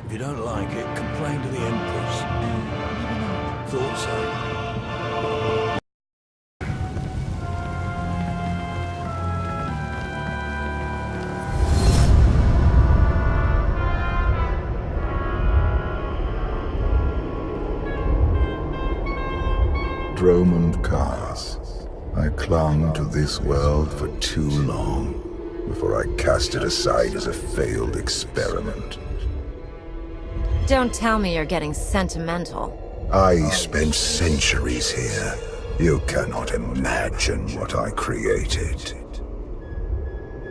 If you don't like it, complain to the Empress. Thought so. Dromund Kaas. I clung to this world for too long before I cast it aside as a failed experiment. Don't tell me you're getting sentimental. I spent centuries here. You cannot imagine what I created.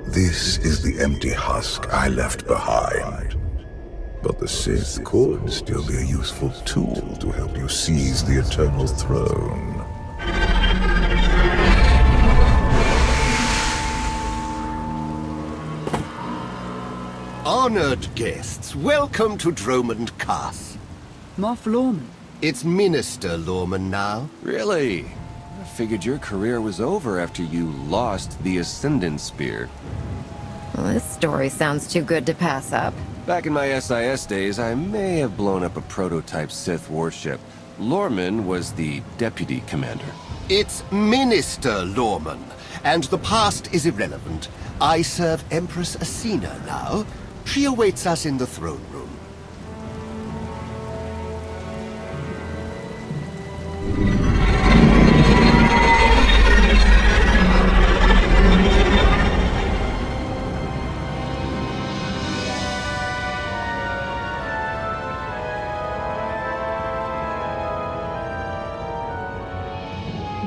This is the empty husk I left behind. But the Sith could still be a useful tool to help you seize the Eternal Throne. Honored guests, welcome to Dromund Kaas. Moff Lorman. It's Minister Lorman now. Really? I figured your career was over after you lost the Ascendant Spear. Well, this story sounds too good to pass up. Back in my SIS days, I may have blown up a prototype Sith warship. Lorman was the deputy commander. It's Minister Lorman, and the past is irrelevant. I serve Empress Acina now. She awaits us in the throne room.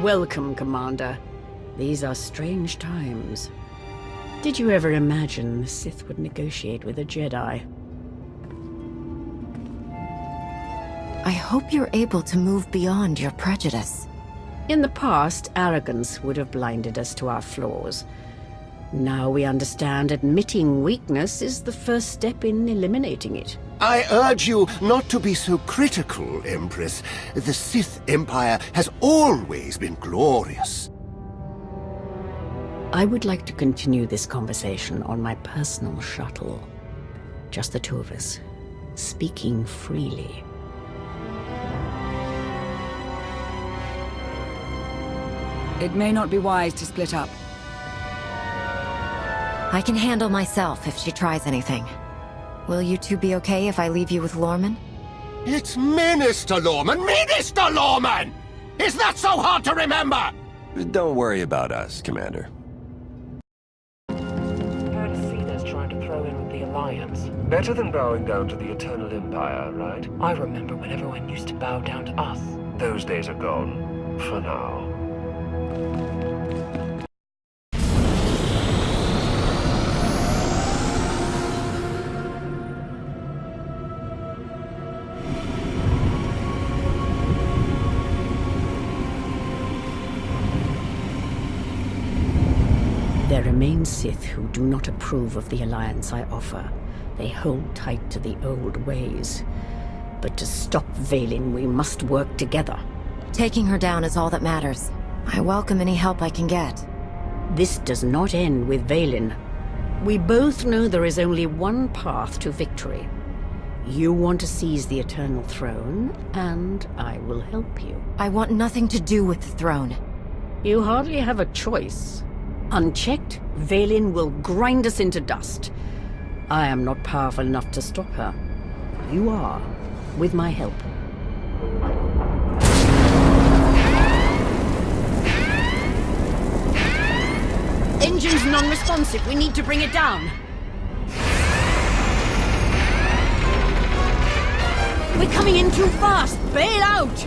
Welcome, Commander. These are strange times. Did you ever imagine the Sith would negotiate with a Jedi? I hope you're able to move beyond your prejudice. In the past, arrogance would have blinded us to our flaws. Now we understand admitting weakness is the first step in eliminating it. I urge you not to be so critical, Empress. The Sith Empire has always been glorious. I would like to continue this conversation on my personal shuttle. Just the two of us, speaking freely. It may not be wise to split up. I can handle myself if she tries anything. Will you two be okay if I leave you with Lorman? It's Minister Lorman! Minister Lorman! Is that so hard to remember? Don't worry about us, Commander. Heard Acina's trying to throw in with the Alliance. Better than bowing down to the Eternal Empire, right? I remember when everyone used to bow down to us. Those days are gone. For now. There remain Sith who do not approve of the alliance I offer. They hold tight to the old ways. But to stop Vaylin, we must work together. Taking her down is all that matters. I welcome any help I can get. This does not end with Vaylin. We both know there is only one path to victory. You want to seize the Eternal Throne, and I will help you. I want nothing to do with the throne. You hardly have a choice. Unchecked, Vaylin will grind us into dust. I am not powerful enough to stop her. You are, with my help. Engine's non-responsive. We need to bring it down. We're coming in too fast. Bail out!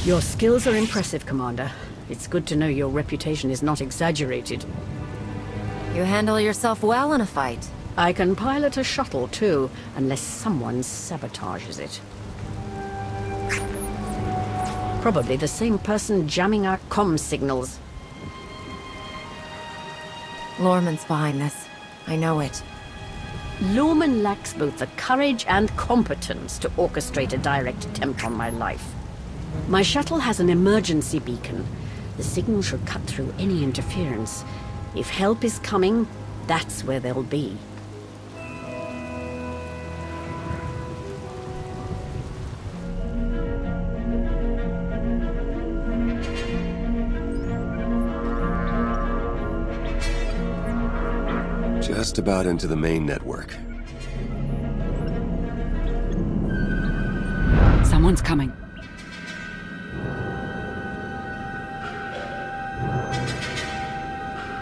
Your skills are impressive, Commander. It's good to know your reputation is not exaggerated. You handle yourself well in a fight. I can pilot a shuttle, too, unless someone sabotages it. Probably the same person jamming our comm signals. Lorman's behind this. I know it. Lorman lacks both the courage and competence to orchestrate a direct attempt on my life. My shuttle has an emergency beacon. The signal should cut through any interference. If help is coming, that's where they'll be. Just about into the main network. Someone's coming.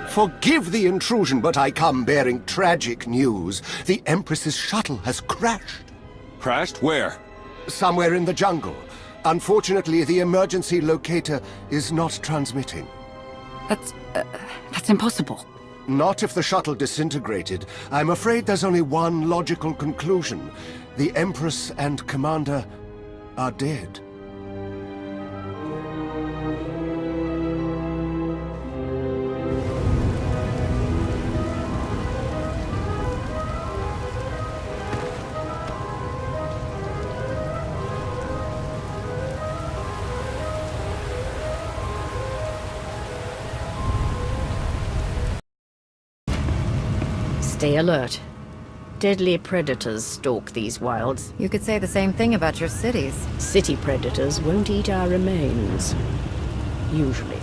Forgive the intrusion, but I come bearing tragic news. The Empress's shuttle has crashed. Crashed? Where? Somewhere in the jungle. Unfortunately, the emergency locator is not transmitting. That's impossible. Not if the shuttle disintegrated. I'm afraid there's only one logical conclusion. The Empress and Commander are dead. Stay alert. Deadly predators stalk these wilds. You could say the same thing about your cities. City predators won't eat our remains. Usually.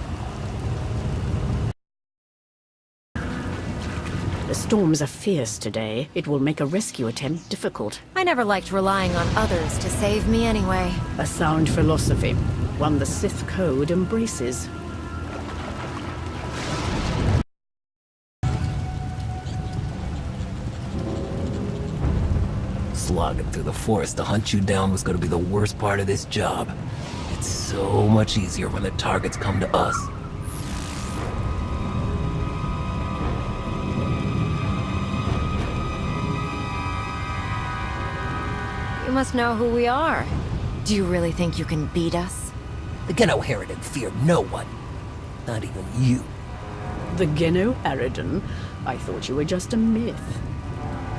The storms are fierce today. It will make a rescue attempt difficult. I never liked relying on others to save me anyway. A sound philosophy. One the Sith Code embraces. Slogging through the forest to hunt you down was going to be the worst part of this job. It's so much easier when the targets come to us. You must know who we are. Do you really think you can beat us? The Geno Harridan fear no one. Not even you. The Geno Harridan? I thought you were just a myth.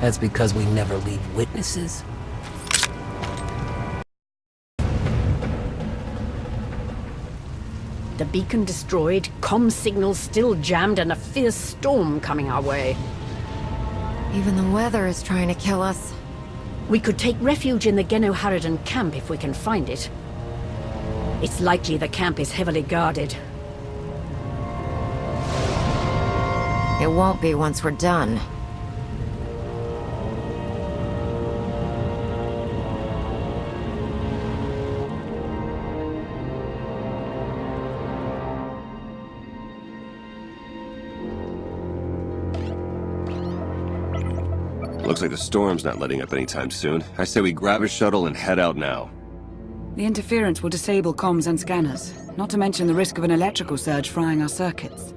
That's because we never leave witnesses. The beacon destroyed, comm signals still jammed, and a fierce storm coming our way. Even the weather is trying to kill us. We could take refuge in the Geno Harridan camp if we can find it. It's likely the camp is heavily guarded. It won't be once we're done. Looks like the storm's not letting up anytime soon. I say we grab a shuttle and head out now. The interference will disable comms and scanners, not to mention the risk of an electrical surge frying our circuits.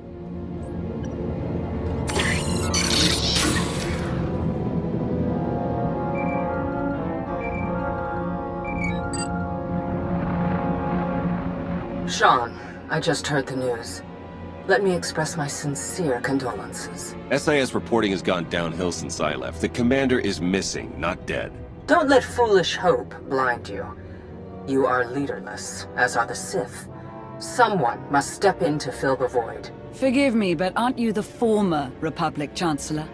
Sean, I just heard the news. Let me express my sincere condolences. SIS reporting has gone downhill since I left. The commander is missing, not dead. Don't let foolish hope blind you. You are leaderless, as are the Sith. Someone must step in to fill the void. Forgive me, but aren't you the former Republic Chancellor?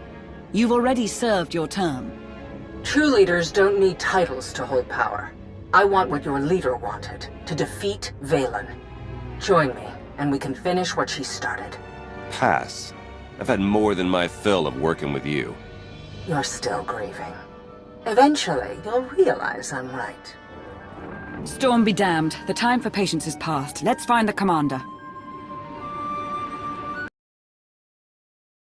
You've already served your term. True leaders don't need titles to hold power. I want what your leader wanted, to defeat Valen. Join me, and we can finish what she started. Pass. I've had more than my fill of working with you. You're still grieving. Eventually, you'll realize I'm right. Storm be damned. The time for patience is past. Let's find the commander.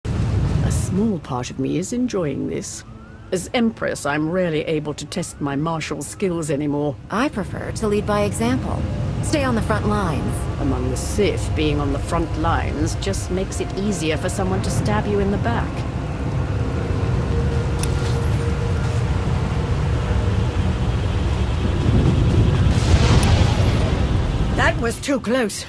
A small part of me is enjoying this. As Empress, I'm rarely able to test my martial skills anymore. I prefer to lead by example. Stay on the front lines. Among the Sith, being on the front lines just makes it easier for someone to stab you in the back. That was too close.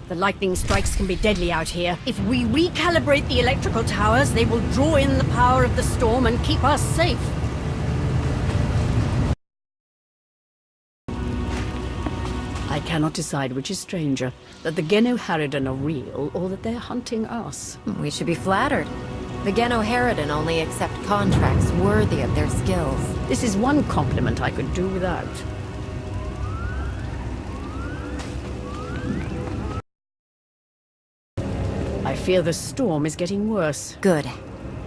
The lightning strikes can be deadly out here. If we recalibrate the electrical towers, they will draw in the power of the storm and keep us safe. I cannot decide which is stranger, that the Geno Harridan are real, or that they're hunting us. We should be flattered. The Geno Harridan only accept contracts worthy of their skills. This is one compliment I could do without. I fear the storm is getting worse. Good.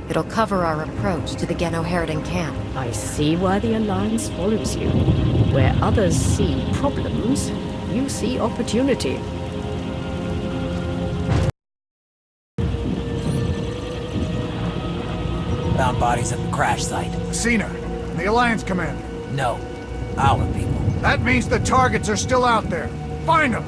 It'll cover our approach to the Geno Harridan camp. I see why the Alliance follows you. Where others see problems, you see opportunity. Found bodies at the crash site. Acina, the Alliance commander. No. Our people. That means the targets are still out there. Find them!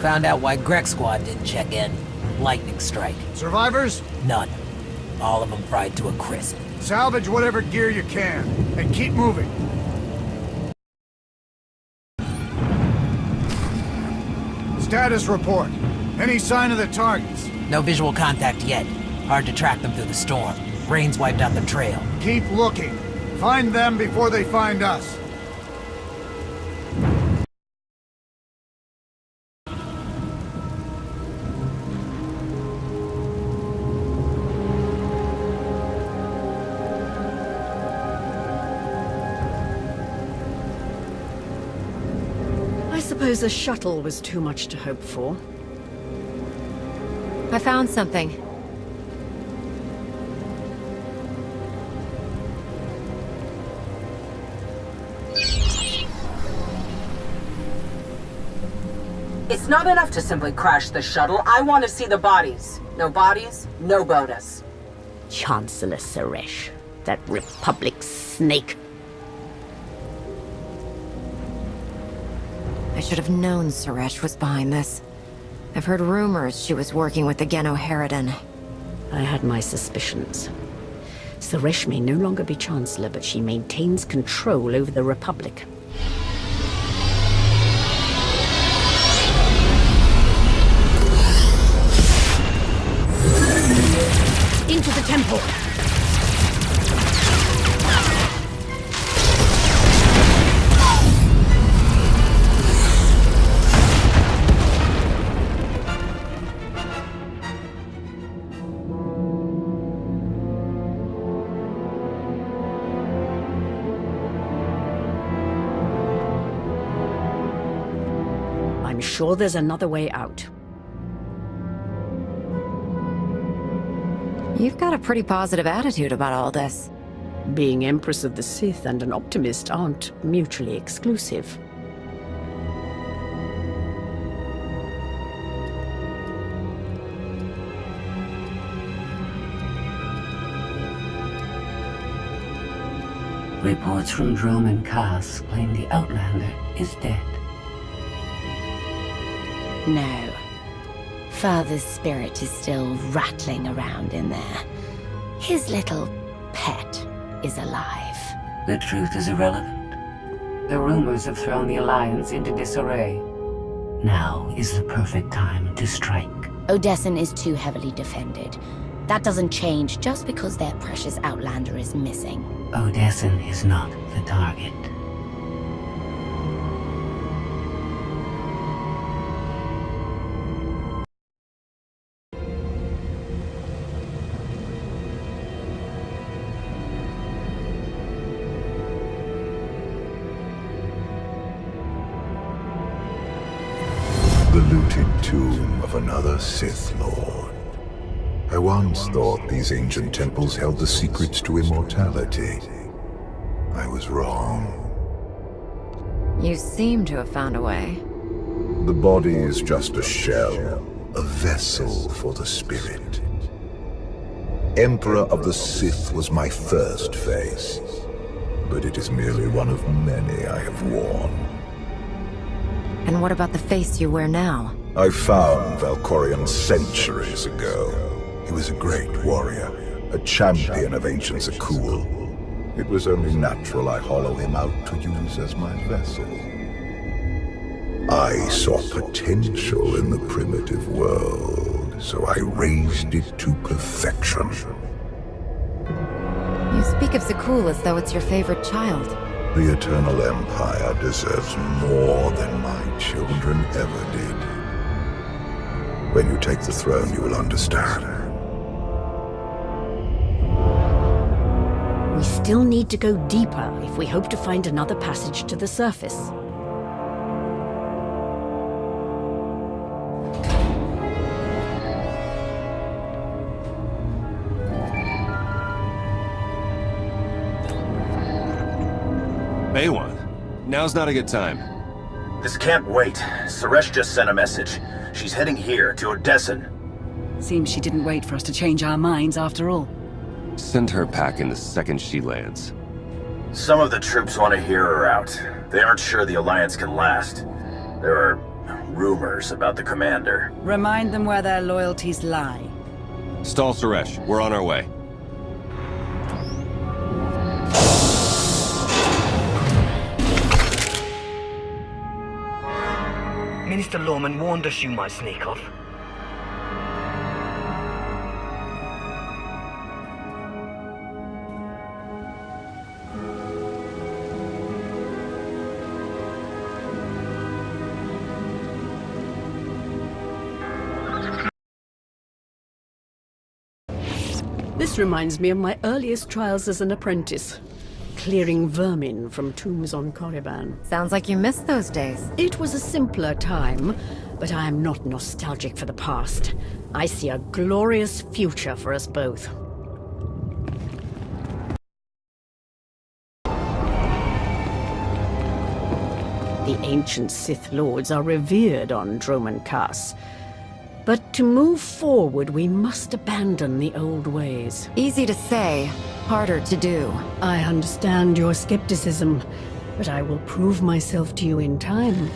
Found out why Greg Squad didn't check in. Lightning strike. Survivors? None. All of them fried to a crisp. Salvage whatever gear you can, and keep moving. Status report. Any sign of the targets? No visual contact yet. Hard to track them through the storm. Rain's wiped out the trail. Keep looking. Find them before they find us. I suppose a shuttle was too much to hope for. I found something. It's not enough to simply crash the shuttle. I want to see the bodies. No bodies, no bonus. Chancellor Saresh, that Republic snake. I should have known Saresh was behind this. I've heard rumors she was working with the Geno Harridan. I had my suspicions. Saresh may no longer be Chancellor, but she maintains control over the Republic. Into the temple! I'm sure there's another way out. You've got a pretty positive attitude about all this. Being Empress of the Sith and an optimist aren't mutually exclusive. Reports from Dromund Kaas claim the Outlander is dead. No. Father's spirit is still rattling around in there. His little pet is alive. The truth is irrelevant. The rumors have thrown the Alliance into disarray. Now is the perfect time to strike. Odessen is too heavily defended. That doesn't change just because their precious Outlander is missing. Odessen is not the target. The looted tomb of another Sith Lord. I once thought these ancient temples held the secrets to immortality. I was wrong. You seem to have found a way. The body is just a shell, a vessel for the spirit. Emperor of the Sith was my first face, but it is merely one of many I have worn. And what about the face you wear now? I found Valkorion centuries ago. He was a great warrior, a champion of ancient Zakul. It was only natural I hollow him out to use as my vessel. I saw potential in the primitive world, so I raised it to perfection. You speak of Zakul as though it's your favorite child. The Eternal Empire deserves more than my children ever did. When you take the throne, you will understand. We still need to go deeper if we hope to find another passage to the surface. Baywan, now's not a good time. This can't wait. Saresh just sent a message. She's heading here, to Odessen. Seems she didn't wait for us to change our minds after all. Send her packing the second she lands. Some of the troops want to hear her out. They aren't sure the Alliance can last. There are rumors about the commander. Remind them where their loyalties lie. Stall Saresh, we're on our way. Minister Lorman warned us you might sneak off. This reminds me of my earliest trials as an apprentice. Clearing vermin from tombs on Korriban. Sounds like you missed those days. It was a simpler time, but I am not nostalgic for the past. I see a glorious future for us both. The ancient Sith Lords are revered on Dromund Kaas. But to move forward, we must abandon the old ways. Easy to say, harder to do. I understand your skepticism, but I will prove myself to you in time.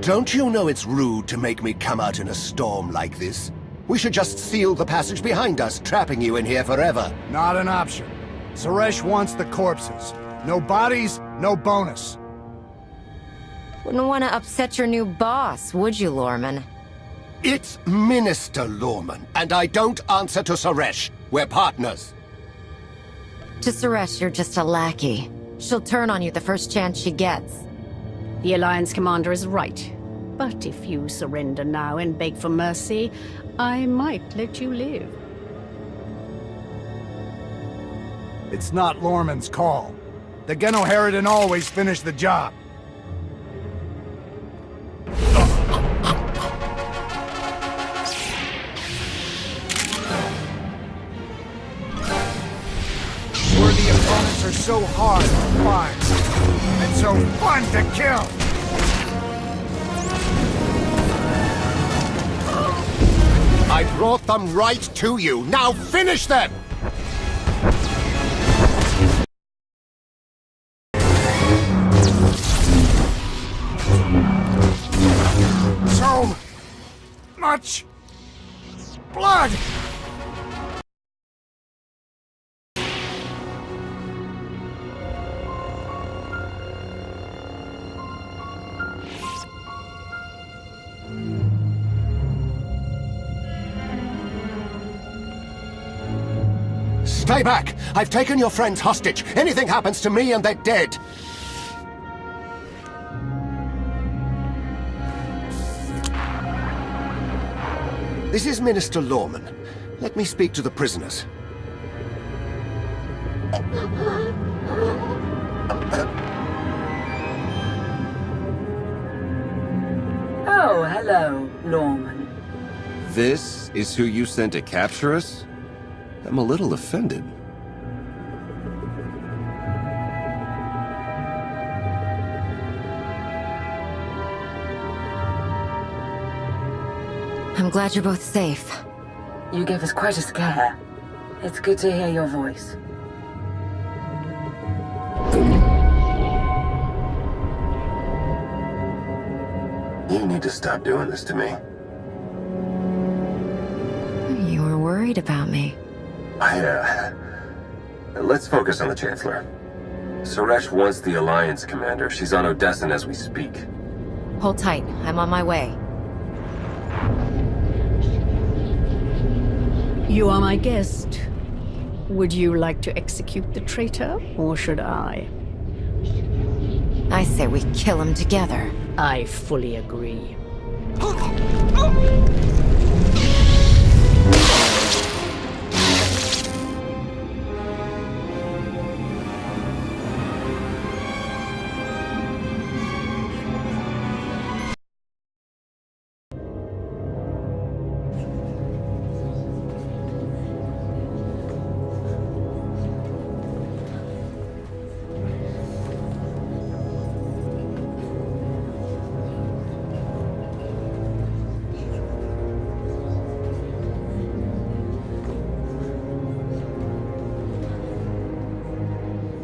Don't you know it's rude to make me come out in a storm like this? We should just seal the passage behind us, trapping you in here forever. Not an option. Saresh wants the corpses. No bodies, no bonus. Wouldn't want to upset your new boss, would you, Lorman? It's Minister Lorman, and I don't answer to Saresh. We're partners. To Saresh, you're just a lackey. She'll turn on you the first chance she gets. The Alliance commander is right. But if you surrender now and beg for mercy, I might let you live. It's not Lorman's call. The Genoheridan always finish the job. Worthy opponents are so hard to find, and so fun to kill! I brought them right to you. Now finish them! So much blood! Stay back! I've taken your friends hostage. Anything happens to me and they're dead. This is Minister Lorman. Let me speak to the prisoners. Oh, hello, Lorman. This is who you sent to capture us? I'm a little offended. I'm glad you're both safe. You gave us quite a scare. It's good to hear your voice. need to stop doing this to me. You were worried about me. Let's focus on the Chancellor. Saresh wants the Alliance commander. She's on Odessin as we speak. Hold tight. I'm on my way. You are my guest. Would you like to execute the traitor, or should I? I say we kill him together. I fully agree.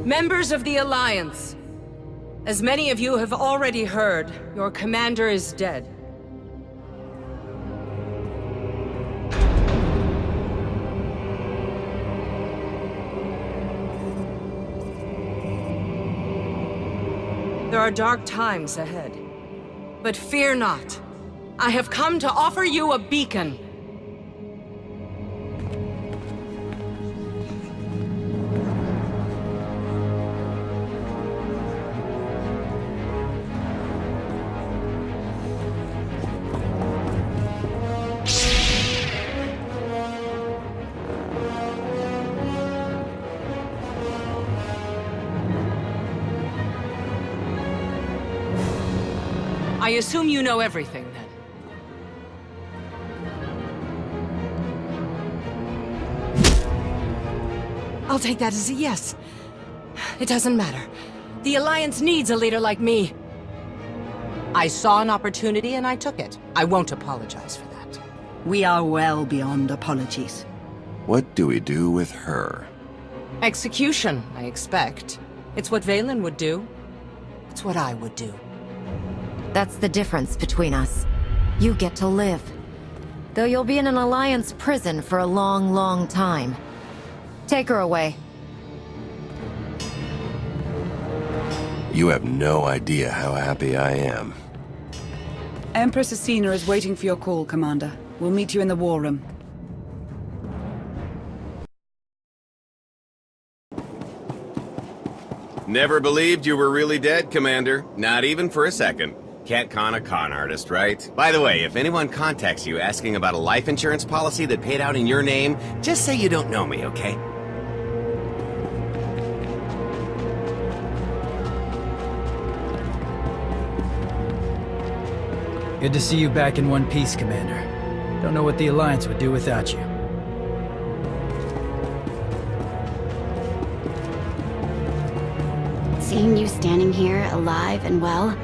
Members of the Alliance, as many of you have already heard, your commander is dead. There are dark times ahead, but fear not. I have come to offer you a beacon. I assume you know everything, then. I'll take that as a yes. It doesn't matter. The Alliance needs a leader like me. I saw an opportunity and I took it. I won't apologize for that. We are well beyond apologies. What do we do with her? Execution, I expect. It's what Valen would do. It's what I would do. That's the difference between us. You get to live. Though you'll be in an Alliance prison for a long, long time. Take her away. You have no idea how happy I am. Empress Acina is waiting for your call, Commander. We'll meet you in the war room. Never believed you were really dead, Commander. Not even for a second. Can't con a con artist, right? By the way, if anyone contacts you asking about a life insurance policy that paid out in your name, just say you don't know me, okay? Good to see you back in one piece, Commander. Don't know what the Alliance would do without you. Seeing you standing here, alive and well,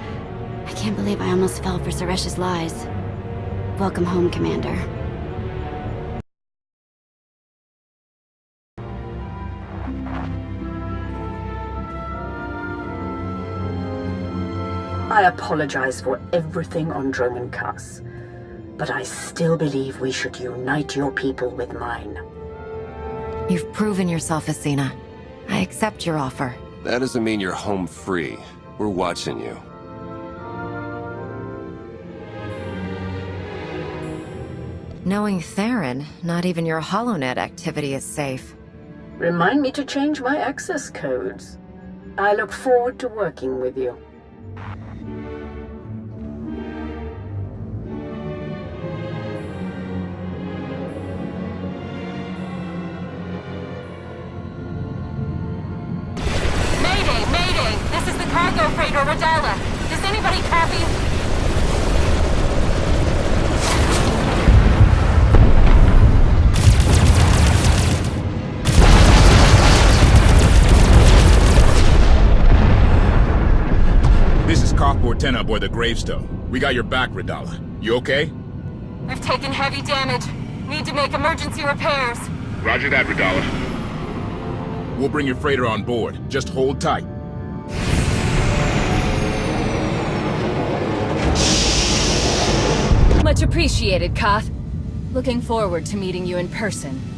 I can't believe I almost fell for Saresh's lies. Welcome home, Commander. I apologize for everything on Dromund Kaas, but I still believe we should unite your people with mine. You've proven yourself, Acina. I accept your offer. That doesn't mean you're home free. We're watching you. Knowing Theron, not even your HoloNet activity is safe. Remind me to change my access codes. I look forward to working with you. This is the cargo freighter Radala. Does anybody copy? This is Cockboard 10 aboard the Gravestone. We got your back, Radala. You okay? We've taken heavy damage. Need to make emergency repairs. Roger that, Radala. We'll bring your freighter on board. Just hold tight. Much appreciated, Koth. Looking forward to meeting you in person.